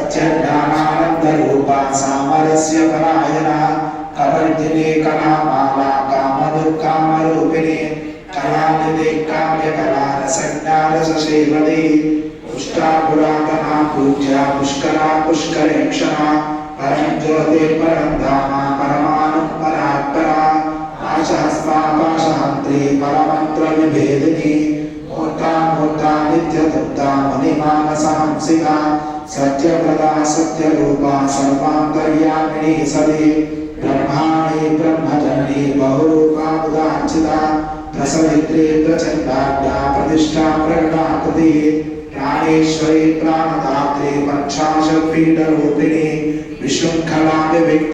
सच्चिदानंदरूपा सामरस्य परायणा कवर्धिनी कलामाला कामदुःखामरूपिणी कलानिधि काव्यकलारसज्ञारससेवदी पुष्टा पुरातना पूज्या पुष्करा पुष्करेक्षणा परं ज्योति परं धाम परमाणु परात्परा पाशहस्तापाशहन्त्री परमन्त्र विभेदिनी मूर्ता मूर्ता नित्यतुप्ता मुनिमानसहंसिका सत्यप्रदा सत्यरूपा सर्वान्तर्यामिनी सदी ब्रह्माणि ब्रह्मजननी बहुरूपा उदाचिता प्रसवित्री प्रचण्डाढ्या प्रतिष्ठा प्रकटाकृति प्राणेश्वरी प्राणदात्री पंचाशत्पीठरूपिणी विशृङ्खला